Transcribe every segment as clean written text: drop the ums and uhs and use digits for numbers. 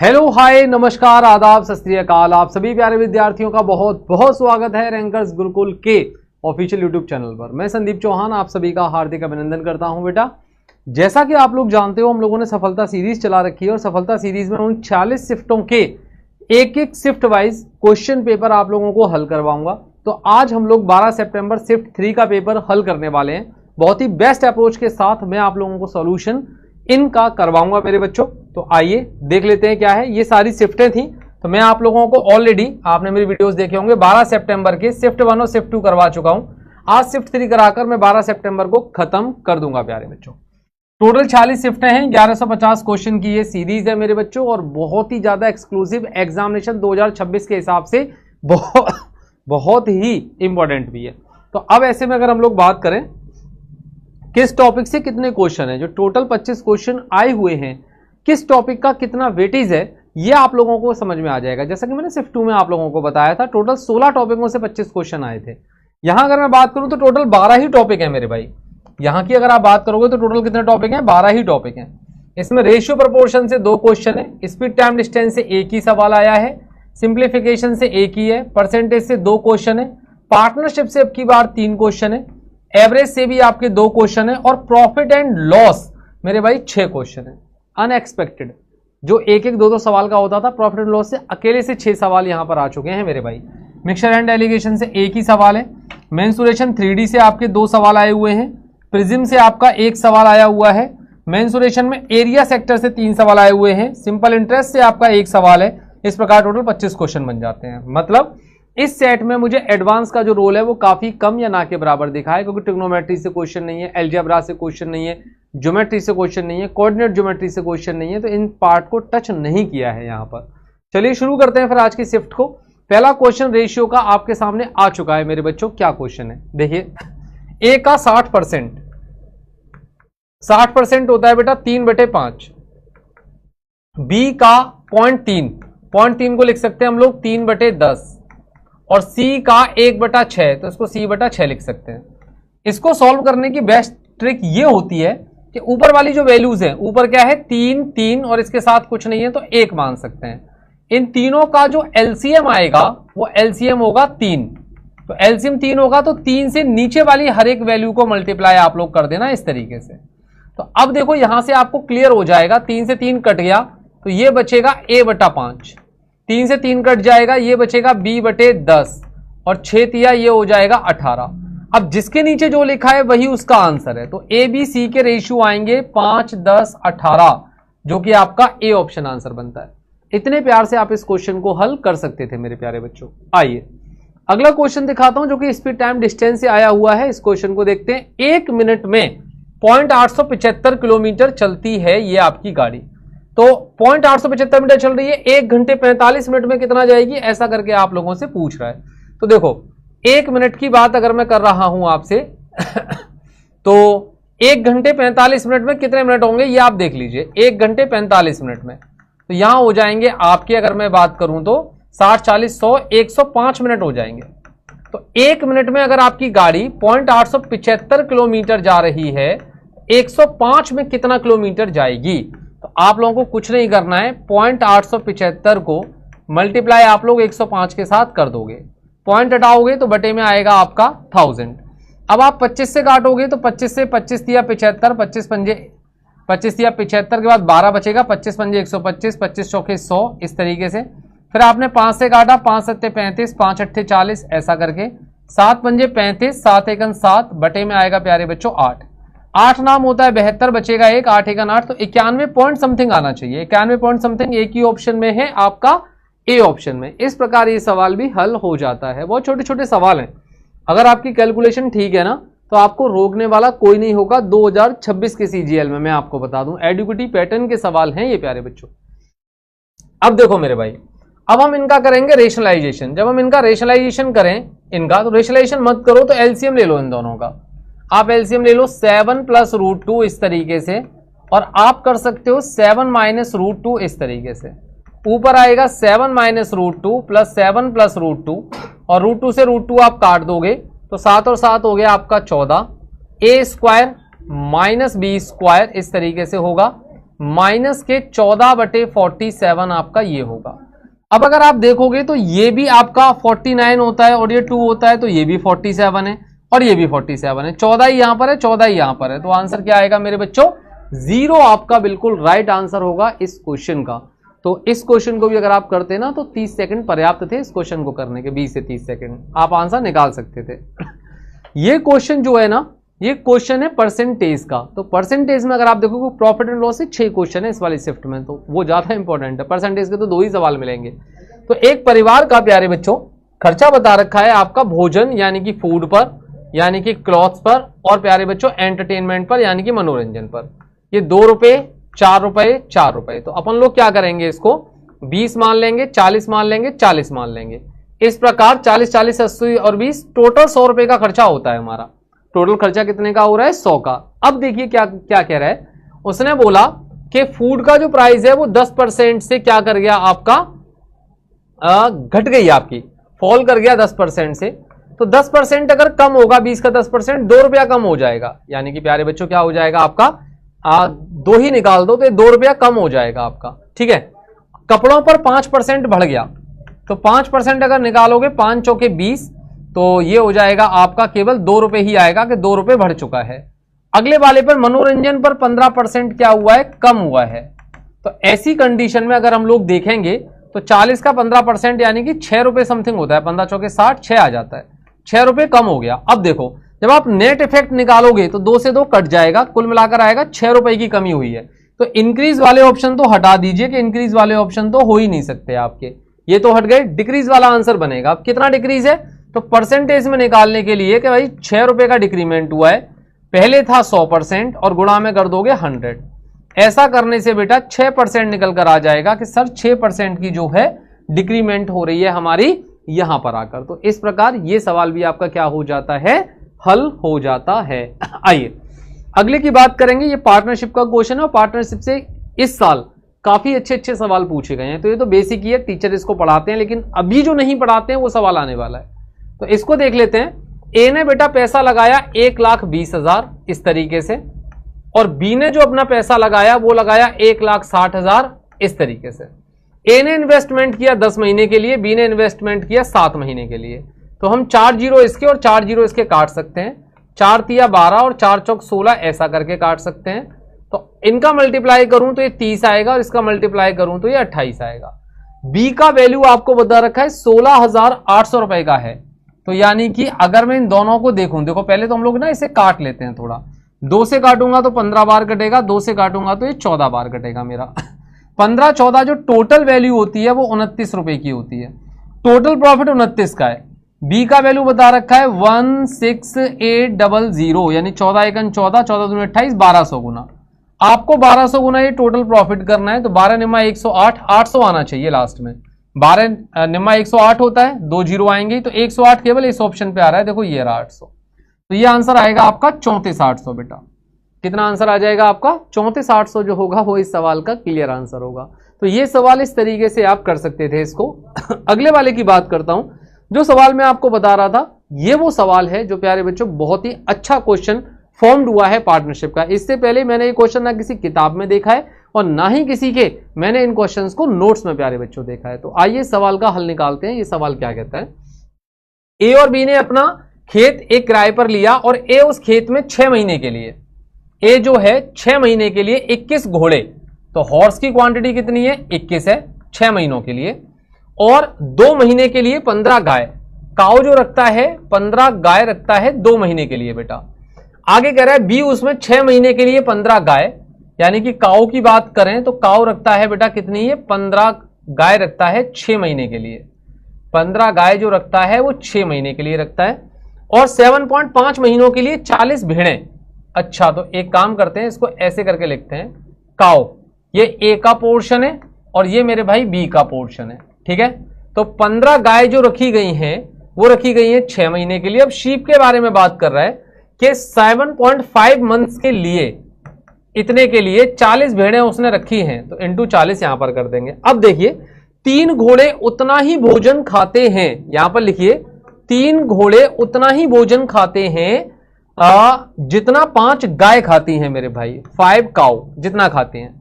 Hello hi नमस्कार आदाब सत श्री अकाल। आप सभी प्यारे विद्यार्थियों का बहुत बहुत स्वागत है रैंकर्स गुरुकुल के ऑफिशियल यूट्यूब चैनल पर। मैं संदीप चौहान आप सभी का हार्दिक अभिनंदन करता हूं। बेटा, जैसा कि आप लोग जानते हो हम लोगों ने सफलता सीरीज चला रखी है और सफलता सीरीज में उन 46 शिफ्टों के एक एक शिफ्ट वाइज क्वेश्चन पेपर आप लोगों को हल करवाऊंगा। तो आज हम लोग 12 सितंबर शिफ्ट 3 का पेपर हल करने वाले हैं। बहुत ही बेस्ट अप्रोच के साथ मैं आप लोगों को सॉल्यूशन इनका करवाऊंगा मेरे बच्चों। तो आइए देख लेते हैं क्या है। ये सारी शिफ्टें थी तो मैं आप लोगों को ऑलरेडी, आपने मेरी वीडियोस देखे होंगे, 12 सितंबर के शिफ्ट 1 और शिफ्ट 2 करवा चुका हूं। आज शिफ्ट 3 कराकर मैं 12 सितंबर को खत्म कर दूंगा प्यारे बच्चों। टोटल 40 शिफ्टें हैं, 1150 क्वेश्चन की ये सीरीज है मेरे बच्चों और बहुत ही ज्यादा एक्सक्लूसिव एग्जामिनेशन 2026 के हिसाब से बहुत ही इंपॉर्टेंट भी है। तो अब ऐसे में अगर हम लोग बात करें किस टॉपिक से कितने क्वेश्चन है, जो टोटल 25 क्वेश्चन आए हुए हैं, किस टॉपिक का कितना वेटेज है, ये आप लोगों को समझ में आ जाएगा। जैसा कि मैंने शिफ्ट 2 में आप लोगों को बताया था, टोटल 16 टॉपिकों से 25 क्वेश्चन आए थे। यहां अगर मैं बात करूं तो टोटल 12 ही टॉपिक है मेरे भाई। यहां की अगर आप बात करोगे तो टोटल कितने टॉपिक हैं? 12 ही टॉपिक हैं। इसमें रेशियो प्रोपोर्शन से 2 क्वेश्चन है, स्पीड टाइम डिस्टेंस से एक ही सवाल आया है, सिंप्लीफिकेशन से एक ही है, परसेंटेज से 2 क्वेश्चन है, पार्टनरशिप से अब की बार 3 क्वेश्चन है, एवरेज से भी आपके 2 क्वेश्चन है और प्रॉफिट एंड लॉस मेरे भाई 6 क्वेश्चन है। अनएक्सपेक्टेड जो एक एक दो सवाल का होता था, प्रॉफिट एंड लॉस से अकेले से 6 सवाल यहां पर आ चुके हैं मेरे भाई। मिक्सचर एंड एलिगेशन से एक ही सवाल है, मेंसुरेशन 3D से आपके 2 सवाल आए हुए हैं, प्रिज्म से आपका 1 सवाल आया हुआ है, मेंसुरेशन में एरिया सेक्टर से 3 सवाल आए हुए हैं, सिंपल इंटरेस्ट से आपका 1 सवाल है। इस प्रकार टोटल 25 क्वेश्चन बन जाते हैं। मतलब इस सेट में मुझे एडवांस का जो रोल है वो काफी कम या ना के बराबर दिखा है, क्योंकि ट्रिग्नोमेट्री से क्वेश्चन नहीं है, अलजेब्रा से क्वेश्चन नहीं है, ज्योमेट्री से क्वेश्चन नहीं है, कोऑर्डिनेट ज्योमेट्री से क्वेश्चन नहीं है, तो इन पार्ट को टच नहीं किया है यहां पर। चलिए शुरू करते हैं फिर आज की शिफ्ट को। पहला क्वेश्चन रेशियो का आपके सामने आ चुका है मेरे बच्चों। क्या क्वेश्चन है देखिए, ए का 60% होता है बेटा 3/5, बी का 0.3 को लिख सकते हैं हम लोग 3/10 और C का 1/6, तो इसको C/6 लिख सकते हैं। इसको सॉल्व करने की बेस्ट ट्रिक ये होती है कि ऊपर वाली जो वैल्यूज है, ऊपर क्या है 3 और इसके साथ कुछ नहीं है तो 1 मान सकते हैं। इन तीनों का जो एलसीएम आएगा वो एलसीएम होगा 3। तो एलसीएम 3 होगा तो 3 से नीचे वाली हर एक वैल्यू को मल्टीप्लाई आप लोग कर देना इस तरीके से। तो अब देखो यहां से आपको क्लियर हो जाएगा, 3 से 3 कट गया तो ये बचेगा A/5, 3 से 3 कट जाएगा, ये बचेगा B/10 और 6 तिया ये हो जाएगा 18। अब जिसके नीचे जो लिखा है वही उसका आंसर है। तो ABC के रेशियो आएंगे 5, 10, 18, जो कि आपका ए ऑप्शन आंसर बनता है। इतने प्यार से आप इस क्वेश्चन को हल कर सकते थे मेरे प्यारे बच्चों। आइए अगला क्वेश्चन दिखाता हूं जो कि स्पीड टाइम डिस्टेंस से आया हुआ है। इस क्वेश्चन को देखते हैं। 1 मिनट में 0.875 किलोमीटर चलती है ये आपकी गाड़ी। तो 0.875 मीटर चल रही है, 1 घंटे 45 मिनट में कितना जाएगी, ऐसा करके आप लोगों से पूछ रहा है। तो देखो 1 मिनट की बात अगर मैं कर रहा हूं आपसे तो 1 घंटे 45 मिनट में कितने मिनट होंगे ये आप देख लीजिए। 1 घंटे 45 मिनट में तो यहां हो जाएंगे आपके, अगर मैं बात करूं तो 60, 40, 100, 105 मिनट हो जाएंगे। तो 1 मिनट में अगर आपकी गाड़ी 0.875 किलोमीटर जा रही है, 105 में कितना किलोमीटर जाएगी? तो आप लोगों को कुछ नहीं करना है, 0.875 को मल्टीप्लाई आप लोग 105 के साथ कर दोगे, पॉइंट हटाओगे तो बटे में आएगा आपका 1000। अब आप 25 से काटोगे तो 25 से 25 तिया 75, 25 तिया 75 के बाद 12 बचेगा, 25 पंजे 125, 25 चौके 100, इस तरीके से। फिर आपने 5 से काटा, 5 सत्ते 35, 5 अट्ठे 40, ऐसा करके 7 पंजे 35, 7 एकन 7, बटे में आएगा प्यारे बच्चों 8। 8 नाम होता है 72, बचेगा 1, 8 एकन 8, तो 91 पॉइंट समथिंग आना चाहिए। 91 पॉइंट समथिंग एक ही ऑप्शन में है, आपका ए ऑप्शन में। इस प्रकार ये सवाल भी हल हो जाता है। बहुत छोटे छोटे सवाल हैं, अगर आपकी कैलकुलेशन ठीक है ना तो आपको रोकने वाला कोई नहीं होगा 2026 के सीजीएल में। मैं आपको बता दूं एडुकेटी पैटर्न के सवाल हैं ये प्यारे बच्चों। अब देखो मेरे भाई, अब हम इनका करेंगे रेशनलाइजेशन। जब हम इनका रेशनलाइजेशन करें इनका, तो रेशनलाइजेशन मत करो तो एलसीएम ले लो इन दोनों का। आप एलसीएम ले लो 7 + √2 इस तरीके से, और आप कर सकते हो 7 - √2 इस तरीके से। ऊपर आएगा 7 - √2 + 7 + √2, और √2 से √2 आप काट दोगे तो 7 और 7 हो गया आपका 14। a² - b² इस तरीके से होगा। माइनस के 14/47 आपका ये होगा। अब अगर आप देखोगे तो ये भी आपका 49 होता है और ये 2 होता है, तो ये भी 47 है और ये भी 47 है। 14 ही यहां पर है, 14 ही यहां पर है, तो आंसर क्या आएगा मेरे बच्चों? 0 आपका बिल्कुल राइट आंसर होगा इस क्वेश्चन का। तो इस क्वेश्चन को भी अगर आप करते ना तो 30 सेकंड पर्याप्त थे इस क्वेश्चन को करने के, 20 से 30 सेकंड आप आंसर निकाल सकते थे। ये क्वेश्चन जो है ना, ये क्वेश्चन है परसेंटेज का। तो परसेंटेज में अगर आप देखोगे प्रॉफिट एंड लॉस से 6 क्वेश्चन है इस वाली शिफ्ट में, तो वो ज्यादा इंपॉर्टेंट है। परसेंटेज के तो 2 ही सवाल मिलेंगे। तो एक परिवार का प्यारे बच्चों खर्चा बता रखा है आपका भोजन यानी कि फूड पर, यानी कि क्लॉथ्स पर, और प्यारे बच्चों एंटरटेनमेंट पर यानी कि मनोरंजन पर। ये 2 रुपए, 4 रुपए, 4 रुपए। तो अपन लोग क्या करेंगे, इसको 20 मान लेंगे, 40 मान लेंगे, 40 मान लेंगे। इस प्रकार 40, 40, 80 और 20 टोटल 100 रुपए का खर्चा होता है हमारा। टोटल खर्चा कितने का हो रहा है? 100 का। अब देखिए क्या क्या कह रहा है, उसने बोला कि फूड का जो प्राइस है वो 10% से क्या कर गया आपका, घट गई आपकी, फॉल कर गया 10% से। तो 10% अगर कम होगा, 20 का 10%, 2 रुपया कम हो जाएगा। यानी कि प्यारे बच्चों क्या हो जाएगा आपका, 2 ही निकाल दो तो 2 रुपया कम हो जाएगा आपका। ठीक है। कपड़ों पर 5% बढ़ गया, तो 5% अगर निकालोगे, 5 चौके 20, तो ये हो जाएगा आपका केवल 2 रुपए ही आएगा कि 2 रुपए बढ़ चुका है। अगले वाले पर मनोरंजन पर 15% क्या हुआ है, कम हुआ है। तो ऐसी कंडीशन में अगर हम लोग देखेंगे तो 40 का 15% यानी कि 6 रुपए समथिंग होता है। 15 चौके 60, 6 आ जाता है, 6 रुपए कम हो गया। अब देखो जब आप नेट इफेक्ट निकालोगे तो 2 से 2 कट जाएगा, कुल मिलाकर आएगा 6 रुपए की कमी हुई है। तो इंक्रीज वाले ऑप्शन तो हटा दीजिए कि इंक्रीज वाले ऑप्शन तो हो ही नहीं सकते आपके, ये तो हट गए। डिक्रीज वाला आंसर बनेगा। अब कितना डिक्रीज है, तो परसेंटेज में निकालने के लिए कि भाई 6 रुपए का डिक्रीमेंट हुआ है, पहले था 100% और गुणा में कर दोगे 100। ऐसा करने से बेटा 6% निकल कर आ जाएगा कि सर 6% की जो है डिक्रीमेंट हो रही है हमारी यहां पर आकर। तो इस प्रकार ये सवाल भी आपका क्या हो जाता है, हल हो जाता है। आइए अगले की बात करेंगे। ये पार्टनरशिप का क्वेश्चन है और पार्टनरशिप से इस साल काफी अच्छे अच्छे सवाल पूछे गए हैं। तो ये तो बेसिक ही है, टीचर इसको पढ़ाते हैं, लेकिन अभी जो नहीं पढ़ाते हैं वो सवाल आने वाला है। तो इसको देख लेते हैं। ए ने बेटा पैसा लगाया 1,20,000 इस तरीके से, और बी ने जो अपना पैसा लगाया वो लगाया 1,60,000 इस तरीके से। ए ने इन्वेस्टमेंट किया 10 महीने के लिए, बी ने इन्वेस्टमेंट किया 7 महीने के लिए। तो हम 4 जीरो इसके और 4 जीरो इसके काट सकते हैं। 4 तिया 12 और 4 चौक 16 ऐसा करके काट सकते हैं। तो इनका मल्टीप्लाई करूं तो ये 30 आएगा और इसका मल्टीप्लाई करूं तो ये 28 आएगा। बी का वैल्यू आपको बता रखा है 16,800 रुपए का है। तो यानी कि अगर मैं इन दोनों को देखूं, देखो पहले तो हम लोग ना इसे काट लेते हैं थोड़ा। 2 से काटूंगा तो 15 बार कटेगा, 2 से काटूंगा तो ये 14 बार कटेगा मेरा। 15, 14 जो टोटल वैल्यू होती है वो 29 रुपए की होती है। टोटल प्रॉफिट 29 का है। बी का वैल्यू बता रखा है 16800, यानी 14 एकन 14, 14 दूनी 28, 1200 गुना। आपको 1200 गुना ये टोटल प्रॉफिट करना है। तो 12 निम्मा 108, 800 आना चाहिए लास्ट में। 12 निम्मा 108 होता है, 2 जीरो आएंगे तो 108 केवल इस ऑप्शन पे आ रहा है। देखो ये रहा 800। तो ये आंसर आएगा आपका 34,800 बेटा। कितना आंसर आ जाएगा आपका? 34,800 जो होगा वो इस सवाल का क्लियर आंसर होगा। तो ये सवाल इस तरीके से आप कर सकते थे इसको। अगले वाले की बात करता हूं। जो सवाल मैं आपको बता रहा था ये वो सवाल है जो प्यारे बच्चों बहुत ही अच्छा क्वेश्चन फॉर्म्ड हुआ है पार्टनरशिप का। इससे पहले मैंने ये क्वेश्चन ना किसी किताब में देखा है और ना ही किसी के मैंने इन क्वेश्चंस को नोट्स में प्यारे बच्चों देखा है। तो आइए सवाल का हल निकालते हैं। ये सवाल क्या कहता है, ए और बी ने अपना खेत एक किराए पर लिया और ए उस खेत में 6 महीने के लिए, ए जो है 6 महीने के लिए 21 घोड़े, तो हॉर्स की क्वांटिटी कितनी है 21 है 6 महीनों के लिए, और 2 महीने के लिए 15 गाय, काऊ जो रखता है 15 गाय रखता है 2 महीने के लिए बेटा। आगे कह रहा है बी उसमें 6 महीने के लिए 15 गाय, यानी कि काऊ की बात करें तो काऊ रखता है बेटा कितनी है 15 गाय रखता है 6 महीने के लिए। 15 गाय जो रखता है वो 6 महीने के लिए रखता है, और 7.5 महीनों के लिए 40 भेड़ें। अच्छा तो एक काम करते हैं, इसको ऐसे करके लिखते हैं, काऊ ये ए का पोर्शन है और ये मेरे भाई बी का पोर्शन है। ठीक है, तो 15 गाय जो रखी गई हैं वो रखी गई हैं 6 महीने के लिए। अब शीप के बारे में बात कर रहा है कि 7.5 मंथ्स के लिए, इतने के लिए 40 भेड़ें उसने रखी हैं, तो इंटू 40 यहां पर कर देंगे। अब देखिए 3 घोड़े उतना ही भोजन खाते हैं, यहां पर लिखिए 3 घोड़े उतना ही भोजन खाते हैं जितना 5 गाय खाती हैं मेरे भाई, 5 काउ जितना खाते हैं।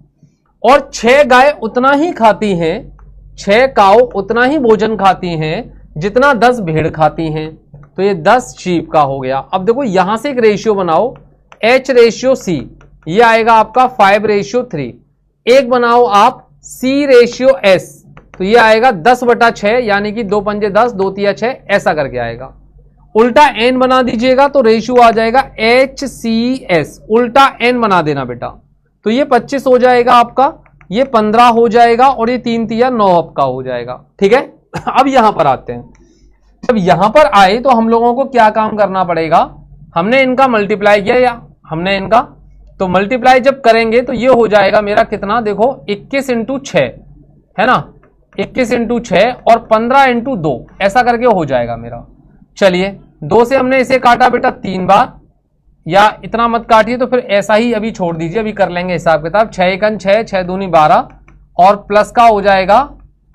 और 6 गाय उतना ही खाती हैं, 6 काऊ उतना ही भोजन खाती हैं जितना 10 भेड़ खाती हैं। तो ये 10 शीप का हो गया। अब देखो यहां से एक रेशियो बनाओ, H/C, ये आएगा आपका 5/3। एक बनाओ आप C/S, तो ये आएगा 10/6, यानी कि 2 पंजे 10, 2 तिया 6, ऐसा करके आएगा। उल्टा n बना दीजिएगा तो रेशियो आ जाएगा HCS, उल्टा n बना देना बेटा। तो ये 25 हो जाएगा आपका, ये 15 हो जाएगा और ये 3 तिया 9 आपका हो जाएगा। ठीक है, अब यहां पर आते हैं। जब यहां पर आए तो हम लोगों को क्या काम करना पड़ेगा, हमने इनका मल्टीप्लाई किया या हमने इनका, तो मल्टीप्लाई जब करेंगे तो ये हो जाएगा मेरा कितना, देखो 21 × 6 है ना, 21 × 6 और 15 × 2 ऐसा करके हो जाएगा मेरा। चलिए 2 से हमने इसे काटा बेटा 3 बार, या इतना मत काटिए तो फिर ऐसा ही अभी छोड़ दीजिए, अभी कर लेंगे हिसाब किताब। 6 × 1 6, 6 दूनी 12 और प्लस का हो जाएगा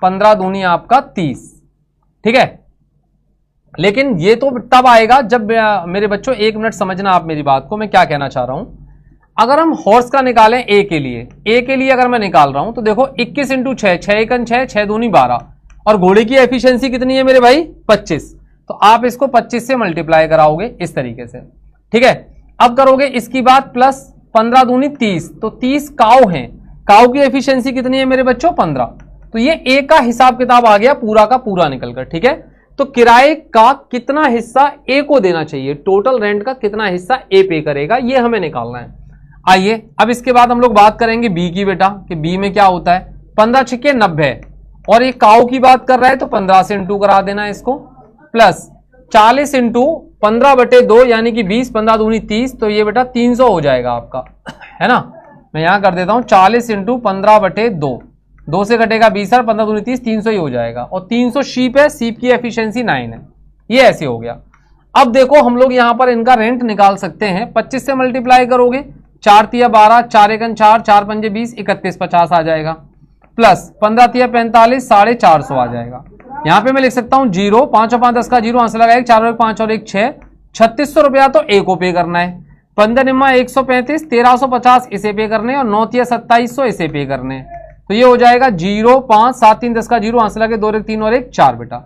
15 दूनी आपका 30। ठीक है, लेकिन ये तो तब आएगा जब मेरे बच्चों, 1 मिनट समझना आप मेरी बात को, मैं क्या कहना चाह रहा हूं। अगर हम हॉर्स का निकालें ए के लिए अगर मैं निकाल रहा हूं तो देखो 21 × 6, 6 × 6, 6 दूनी 12 और घोड़े की एफिशिएंसी कितनी है मेरे भाई, 25। तो आप इसको 25 से मल्टीप्लाई कराओगे इस तरीके से। ठीक है, अब करोगे इसकी बात, प्लस 15 दूनी 30, तो 30 काऊ हैं, काऊ की एफिशिएंसी कितनी है मेरे बच्चों, 15। तो ये ए का हिसाब किताब आ गया पूरा का पूरा निकलकर। ठीक है, तो किराए का कितना हिस्सा ए को देना चाहिए, टोटल रेंट का कितना हिस्सा ए पे करेगा, ये हमें निकालना है। आइए अब इसके बाद हम लोग बात करेंगे बी की बेटा, कि बी में क्या होता है। 15 × 6 90 और ये काऊ की बात कर रहा है तो 15 से इंटू करा देना इसको, प्लस 40 × 15/2 यानी कि 20, 15 दूनी 30, तो ये बेटा 300 हो जाएगा आपका, है ना। मैं यहां कर देता हूं 40 × 15/2, 2 से घटेगा 20 और 15 दूनी 30, 300 ही हो जाएगा। और 300 शीप है, शीप की एफिशिएंसी 9 है, ये ऐसे हो गया। अब देखो हम लोग यहां पर इनका रेंट निकाल सकते हैं। 25 से मल्टीप्लाई करोगे, 4 तिया 12, 4 × 4, 4 पंजे 20, 31 50 आ जाएगा, प्लस 15 तिया 45, 450 आ जाएगा। यहां पे मैं लिख सकता हूं 0, 5 और 5 10 का 0, आंसर लगा 1, 4 और 1 5 और 1 6, 3600 रुपया तो ए को पे करना है। 15 निम्मा 135, 1350 इसे पे करने, और 9 तिया 2700 इसे पे करने। तो ये हो जाएगा 0, 5 7 3 10 का 0, आंसर लगे 2 1 3 और 1 4 बेटा।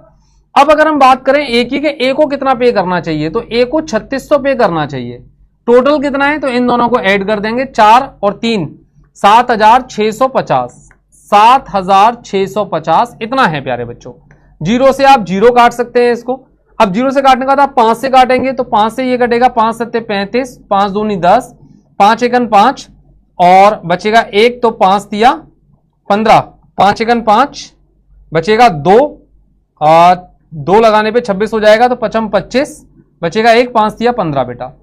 अब अगर हम बात करें ए की, ए को कितना पे करना चाहिए, तो ए को 3600 पे करना चाहिए। टोटल कितना है, तो इन दोनों को ऐड कर देंगे, 4 और 3 7650, 7650 इतना है प्यारे बच्चों। 0 से आप 0 काट सकते हैं इसको। अब 0 से काटने के बाद आप 5 से काटेंगे तो 5 से ये कटेगा, 5 7 35, 5 दूनी 10, 5 1 5 और बचेगा 1, तो 5 तिया 15, 5 1 5 बचेगा 2 और 2 लगाने पे 26 हो जाएगा, तो 5 25 बचेगा 1, 5 तिया 15 बेटा।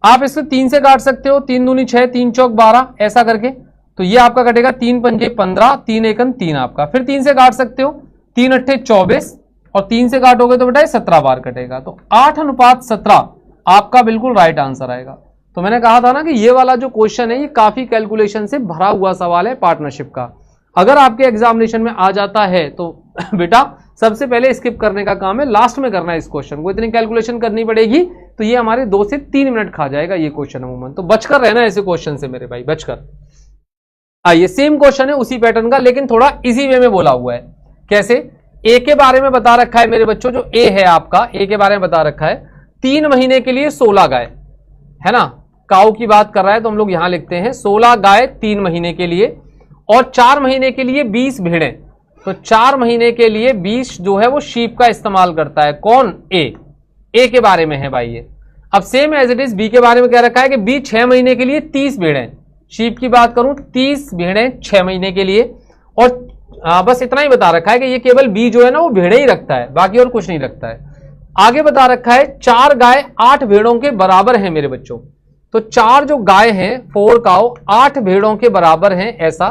आप इसको 3 से काट सकते हो, 3 दूनी 6, 3 चौक 12 ऐसा करके, तो ये आपका कटेगा 3 पंजे 15, 3 1 3 आपका। फिर 3 से काट सकते हो, 3 अट्ठे 24 और 3 से काटोगे तो बेटा 17 बार कटेगा, तो 8:17 आपका बिल्कुल राइट आंसर आएगा। तो मैंने कहा था ना कि ये वाला जो क्वेश्चन है ये काफी कैलकुलेशन से भरा हुआ सवाल है पार्टनरशिप का। अगर आपके एग्जामिनेशन में आ जाता है तो बेटा सबसे पहले स्किप करने का काम है, लास्ट में करना है इस क्वेश्चन को, इतनी कैलकुलेशन करनी पड़ेगी तो ये हमारे 2 से 3 मिनट खा जाएगा ये क्वेश्चन अमूमन। तो बचकर रहना ऐसे क्वेश्चन से मेरे भाई, बचकर। आइए सेम क्वेश्चन है उसी पैटर्न का, लेकिन थोड़ा इजी वे में बोला हुआ है। कैसे, ए के बारे में बता रखा है मेरे बच्चों, जो ए है आपका, ए के बारे में बता रखा है 3 महीने के लिए 16 गाय, है ना। काऊ की बात कर रहा है तो हम लोग यहां लिखते हैं 16 गाय 3 महीने के लिए, और 4 महीने के लिए 20 भेड़ें। तो 4 महीने के लिए 20 जो है वो शीप का इस्तेमाल करता है। कौन, ए के बारे में है भाई ये। अब same as it is B के बारे में कह रखा है कि बी 6 महीने के लिए 30 भेड़ें, शीप की बात करूं 30 भेड़ें 6 महीने के लिए, और बस इतना ही बता रखा है कि ये केवल बी जो है ना वो भेड़े ही रखता है, बाकी और कुछ नहीं रखता है। आगे बता रखा है 4 गाय 8 भेड़ों के बराबर है मेरे बच्चों। तो 4 जो गाय हैं 4 काऊ 8 भेड़ों के बराबर हैं ऐसा,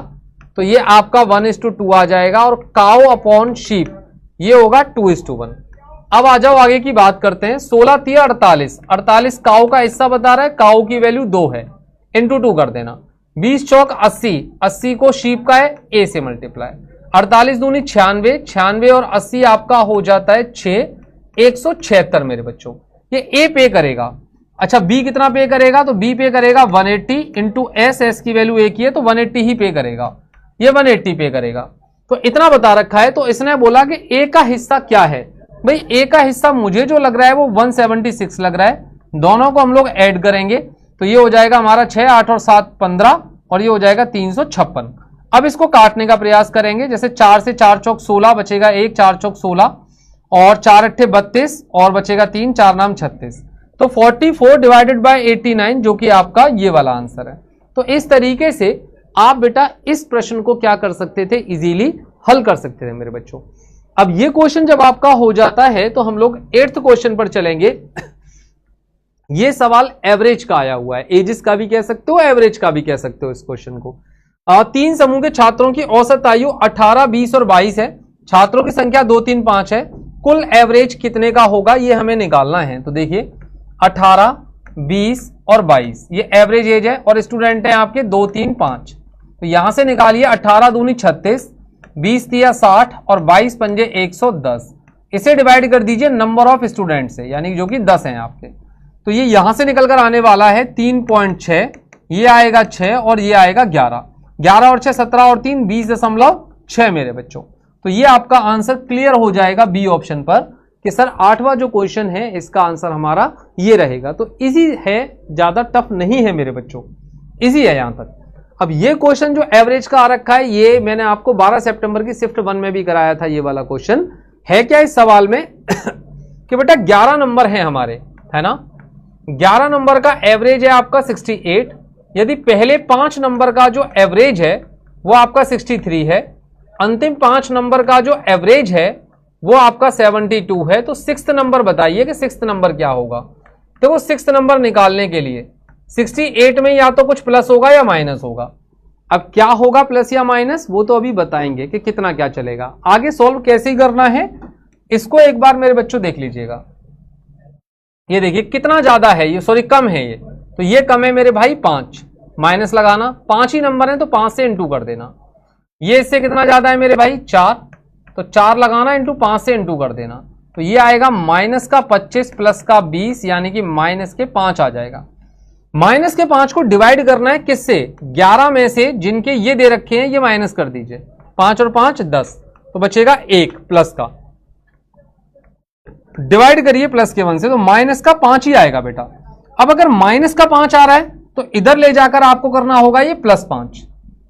तो ये आपका 1:2 आ जाएगा, और काऊ अपॉन शीप ये होगा 2:1। अब आ जाओ आगे की बात करते हैं। 16 तिया 48, 48 काऊ का हिस्सा बता रहा है, काऊ की वैल्यू 2 है, इंटू 2 कर देना। 20 चौक 80, 80 को शीप का है, ए से मल्टीप्लाई। 48 दूनी 96, 96 और 80 आपका हो जाता है 6, 176 मेरे बच्चों। ये ए पे करेगा। अच्छा बी कितना पे करेगा, तो बी पे करेगा 180 इंटू एस, एस की वैल्यू ए की है तो 180 ही पे करेगा। ये 180 पे करेगा। तो इतना बता रखा है। तो इसने बोला कि ए का हिस्सा क्या है। भाई ए का हिस्सा मुझे जो लग रहा है वो 176 लग रहा है। दोनों को हम लोग ऐड करेंगे तो ये हो जाएगा हमारा 6, 8 और 7 15 और ये हो जाएगा 356। अब इसको काटने का प्रयास करेंगे। जैसे 4 से 4 चौक 16 बचेगा 1, 4 चौक 16 और 4 अट्ठे 32 और बचेगा 3, 4 नाम 36। तो 44 डिवाइडेड बाय 89 जो कि आपका ये वाला आंसर है। तो इस तरीके से आप बेटा इस प्रश्न को क्या कर सकते थे, इजीली हल कर सकते थे मेरे बच्चों। अब ये क्वेश्चन जब आपका हो जाता है तो हम लोग 8th क्वेश्चन पर चलेंगे। ये सवाल एवरेज का आया हुआ है, एजिस का भी कह सकते हो, एवरेज का भी कह सकते हो इस क्वेश्चन को। 3 समूह के छात्रों की औसत आयु 18, 20 और 22 है। छात्रों की संख्या 2, 3, 5 है। कुल एवरेज कितने का होगा ये हमें निकालना है। तो देखिए 18, 20 और 22 ये एवरेज एज है और स्टूडेंट हैं आपके 2, 3, 5। तो यहां से निकालिए 18 दूनी 36, 20 तिया 60 और 22 पंजे 110। इसे डिवाइड कर दीजिए नंबर ऑफ स्टूडेंट से, यानी जो कि 10 हैं आपके। तो ये यहां से निकलकर आने वाला है 3.6, ये आएगा 6 और ये आएगा 11। 11 और 6 17 और 3 20.6 मेरे बच्चों। तो ये आपका आंसर क्लियर हो जाएगा बी ऑप्शन पर कि सर 8वां जो क्वेश्चन है इसका आंसर हमारा ये रहेगा। तो इजी है, ज्यादा टफ नहीं है मेरे बच्चों, इजी है यहां तक। अब ये क्वेश्चन जो एवरेज का आ रखा है ये मैंने आपको 12 सितंबर की शिफ्ट 1 में भी कराया था। ये वाला क्वेश्चन है क्या इस सवाल में कि बेटा 11 नंबर है हमारे, है ना। 11 नंबर का एवरेज है आपका 68। यदि पहले 5 नंबर का जो एवरेज है वो आपका 63 है, अंतिम 5 नंबर का जो एवरेज है वो आपका 72 है, तो 6th नंबर बताइए कि 6th नंबर क्या होगा। तो वो 6th नंबर निकालने के लिए 68 में या तो कुछ प्लस होगा या माइनस होगा। अब क्या होगा प्लस या माइनस वो तो अभी बताएंगे कि कितना क्या चलेगा। आगे सॉल्व कैसे ही करना है इसको एक बार मेरे बच्चों देख लीजिएगा। ये देखिए कितना ज्यादा है ये, सॉरी कम है ये, तो ये कम है मेरे भाई 5। माइनस लगाना, 5 ही नंबर है तो 5 से इंटू कर देना। ये इससे कितना ज्यादा है मेरे भाई 4, तो 4 लगाना इंटू 5 से इंटू कर देना। तो ये आएगा माइनस का 25 प्लस का 20 यानी कि माइनस के 5 आ जाएगा। माइनस के 5 को डिवाइड करना है किससे, 11 में से जिनके ये दे रखे हैं ये माइनस कर दीजिए। 5 और 5 10, तो बचेगा 1 प्लस का, डिवाइड करिए प्लस के 1 से, तो माइनस का 5 ही आएगा बेटा। अब अगर माइनस का 5 आ रहा है तो इधर ले जाकर आपको करना होगा ये +5।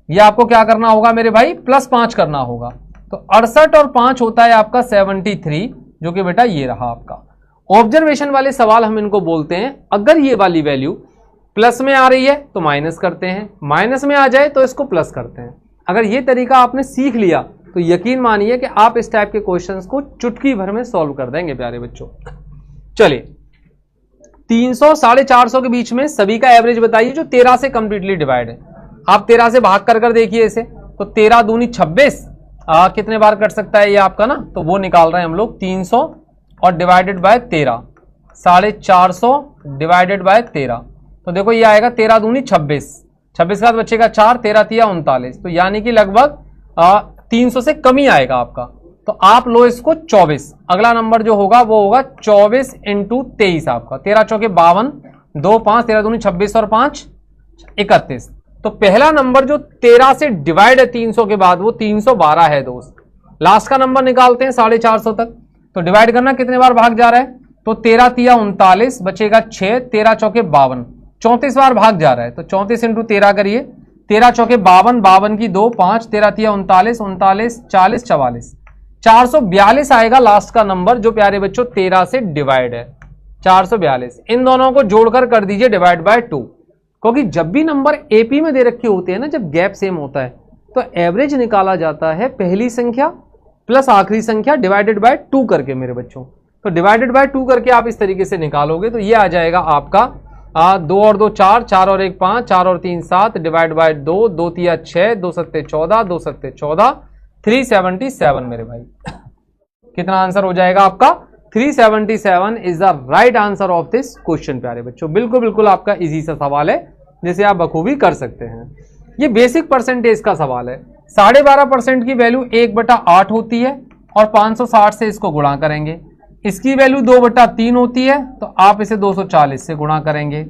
ये आपको क्या करना होगा मेरे भाई +5 करना होगा। तो 68 और 5 होता है आपका 73, जो कि बेटा ये रहा आपका। ऑब्जर्वेशन वाले सवाल हम इनको बोलते हैं। अगर ये वाली वैल्यू प्लस में आ रही है तो माइनस करते हैं, माइनस में आ जाए तो इसको प्लस करते हैं। अगर ये तरीका आपने सीख लिया तो यकीन मानिए कि आप इस टाइप के क्वेश्चंस को चुटकी भर में सॉल्व कर देंगे प्यारे बच्चों। चलिए 300 450 के बीच में सभी का एवरेज बताइए जो 13 से कंप्लीटली डिवाइड है। आप 13 से भाग कर देखिए इसे, तो 13 दूनी 26 कितने बार कट सकता है ये आपका ना, तो वो निकाल रहे हैं हम लोग 300 और डिवाइडेड बाय 13, 450 डिवाइडेड बाय 13। तो देखो ये आएगा 13 दूनी 26, 26 का बचेगा 4, 13 तिया 39, तो यानी कि लगभग 300 से कम ही आएगा आपका। तो आप लो इसको 24। अगला नंबर जो होगा वो होगा 24 इंटू 23 आपका, 13 चौके 52, 2 5, 13 दूनी 26 और 5 31। तो पहला नंबर जो 13 से डिवाइड है 300 के बाद वो 312 है दोस्त। लास्ट का नंबर निकालते हैं 450 तक, तो डिवाइड करना कितने बार भाग जा रहा है, तो 13 तिया 39 बचेगा 6, 13 चौके 52, 34 बार भाग जा रहा है। तो 34 इंटू 13 करिए, 13 चौके 52, 52 की 2 5, 13 तिया 39, 39 40 44, 442 आएगा लास्ट का नंबर जो प्यारे बच्चों 13 से डिवाइड है, 442। इन दोनों को जोड़कर कर दीजिए डिवाइड बाय 2, क्योंकि जब भी नंबर एपी में दे रखे होते हैं ना, जब गैप सेम होता है तो एवरेज निकाला जाता है पहली संख्या प्लस आखिरी संख्या डिवाइडेड बाय 2 करके मेरे बच्चों। तो डिवाइडेड बाय 2 करके आप इस तरीके से निकालोगे तो ये आ जाएगा आपका 2 और 2 4, 4 और 1 5, 4 और 3 7 डिवाइड बाय 2, 2 तिया 6, 2 सत्ते 14, 2 सत्ते 14, 377 मेरे भाई। कितना आंसर हो जाएगा आपका 377 is the right answer of this question प्यारे बच्चों। बिल्कुल बिल्कुल आपका इजी सा सवाल है जिसे आप बखूबी कर सकते हैं। ये बेसिक परसेंटेज का सवाल है। 12.5% की वैल्यू 1/8 होती है और 560 से इसको गुणा करेंगे। इसकी वैल्यू 2/3 होती है तो आप इसे 240 से गुणा करेंगे।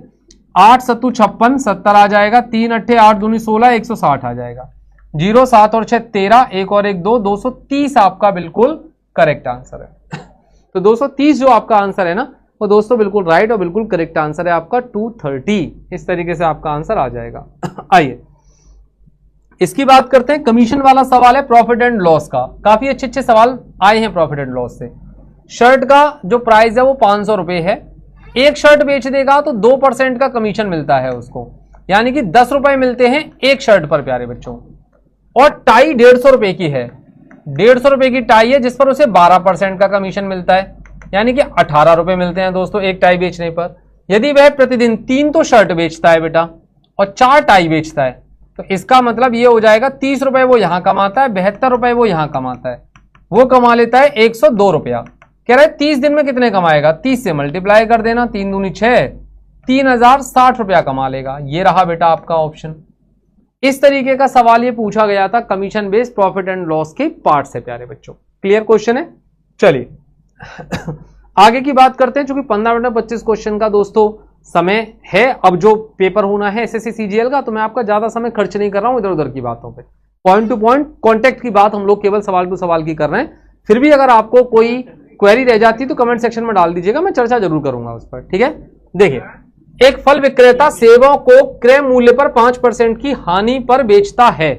8 सत्तू 56, 70 आ जाएगा। 3 अट्ठे 8 दूनी 16, 160 आ जाएगा। 0 7 और 6 13, 1 और 1 2, 230 आपका बिल्कुल करेक्ट आंसर है। तो 230 जो आपका आंसर है ना वो दोस्तों बिल्कुल राइट और बिल्कुल करेक्ट आंसर है आपका 230। इस तरीके से आपका आंसर आ जाएगा। आइए इसकी बात करते हैं। कमीशन वाला सवाल है प्रॉफिट एंड लॉस का। काफी अच्छे अच्छे सवाल आए हैं प्रॉफिट एंड लॉस से। शर्ट का जो प्राइस है वो 500 रुपए है। एक शर्ट बेच देगा तो 2% का कमीशन मिलता है उसको, यानी कि 10 रुपए मिलते हैं एक शर्ट पर प्यारे बच्चों। और टाई 150 रुपए की है, 150 रुपए की टाई है जिस पर उसे 12% का कमीशन मिलता है, यानी कि 18 रुपए मिलते हैं दोस्तों एक टाई बेचने पर। यदि वह प्रतिदिन 3 तो शर्ट बेचता है बेटा और 4 टाई बेचता है तो इसका मतलब ये हो जाएगा 30 रुपए वो यहां कमाता है, 72 रुपए वो यहां कमाता है, वो कमा लेता है 102 रुपया। कह रहा है 30 दिन में कितने कमाएगा, 30 से मल्टीप्लाई कर देना, 3 दूनी 6, 3060 रुपया कमा लेगा। ये रहा बेटा आपका ऑप्शन। इस तरीके का सवाल ये पूछा गया था commission based profit and loss के पार्ट से प्यारे बच्चों। क्लियर क्वेश्चन है। चलिए आगे की बात करते हैं। चूंकि 15 मिनट 25 क्वेश्चन का दोस्तों समय है, अब जो पेपर होना है एसएससी सीजीएल का, तो मैं आपका ज्यादा समय खर्च नहीं कर रहा हूं इधर उधर की बातों पे। पॉइंट टू पॉइंट कॉन्टेक्ट की बात हम लोग केवल सवाल टू सवाल की कर रहे हैं। फिर भी अगर आपको कोई क्वेरी रह जाती तो कमेंट सेक्शन में डाल दीजिएगा, मैं चर्चा जरूर करूंगा उस पर। ठीक है। देखिए, एक फल विक्रेता सेबों को क्रय मूल्य पर 5% की हानि पर बेचता है।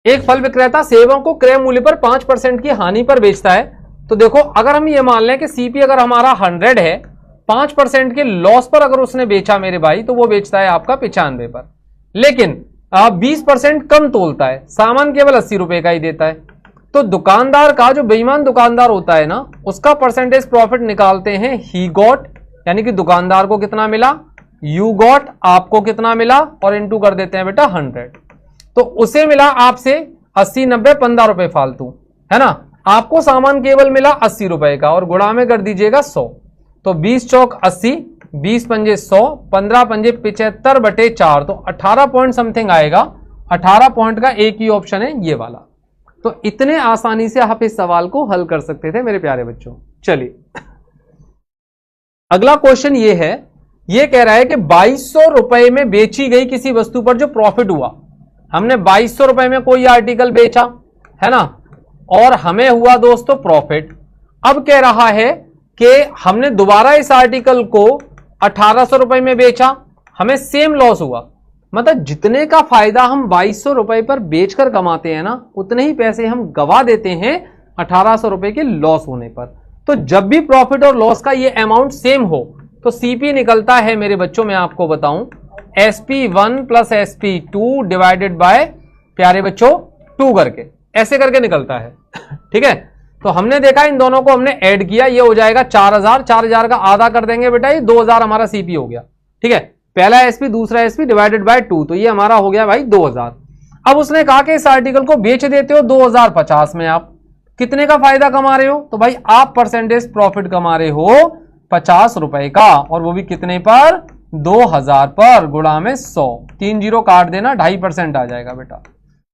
एक फल विक्रेता सेबों को क्रय मूल्य पर 5% की हानि पर बेचता है। तो देखो, अगर हम ये मान लें कि सीपी अगर हमारा 100 है, 5% के लॉस पर अगर उसने बेचा मेरे भाई, तो वो बेचता है आपका 95 पर। लेकिन 20% कम तोलता है, सामान केवल 80 रुपए का ही देता है। तो दुकानदार का, जो बेईमान दुकानदार होता है ना, उसका परसेंटेज प्रॉफिट निकालते हैं ही गॉट, यानी कि दुकानदार को कितना मिला, यू गॉट आपको कितना मिला, और इनटू कर देते हैं बेटा 100। तो उसे मिला आपसे 80 90 15 रुपए फालतू, है ना। आपको सामान केवल मिला 80 रुपए का और गुणा में कर दीजिएगा 100। तो 20 चौक 80, 20 पंजे 100, 15 पंजे 75/4, तो 18 पॉइंट समथिंग आएगा। 18 पॉइंट का एक ही ऑप्शन है ये वाला। तो इतने आसानी से आप इस सवाल को हल कर सकते थे मेरे प्यारे बच्चों। चलिए अगला क्वेश्चन ये है, ये कह रहा है कि 2200 रुपए में बेची गई किसी वस्तु पर जो प्रॉफिट हुआ, हमने 2200 रुपए में कोई आर्टिकल बेचा, है ना, और हमें हुआ दोस्तों प्रॉफिट। अब कह रहा है कि हमने दोबारा इस आर्टिकल को 1800 रुपए में बेचा, हमें सेम लॉस हुआ। मतलब जितने का फायदा हम 2200 रुपए पर बेचकर कमाते हैं ना, उतने ही पैसे हम गवा देते हैं 1800 रुपए के लॉस होने पर। तो जब भी प्रॉफिट और लॉस का ये अमाउंट सेम हो तो सीपी निकलता है मेरे बच्चों, मैं आपको बताऊं, SP1 plus SP2 divided by प्यारे बच्चों 2 करके, ऐसे करके निकलता है। ठीक है। तो हमने देखा इन दोनों को हमने ऐड किया, ये हो जाएगा 4000, 4000 का आधा कर देंगे बेटा, ये 2000 हमारा सीपी हो गया। ठीक है। पहला एसपी दूसरा एसपी डिवाइडेड बाय 2, तो ये हमारा हो गया भाई 2000। अब उसने कहा कि इस आर्टिकल को बेच देते हो 2050 में, आप कितने का फायदा कमा रहे हो, तो भाई आप परसेंटेज प्रॉफिट कमा रहे हो 50 रुपए का, और वो भी कितने पर, 2000 पर, गुणा में 100, 3 जीरो काट देना, 2.5% आ जाएगा बेटा।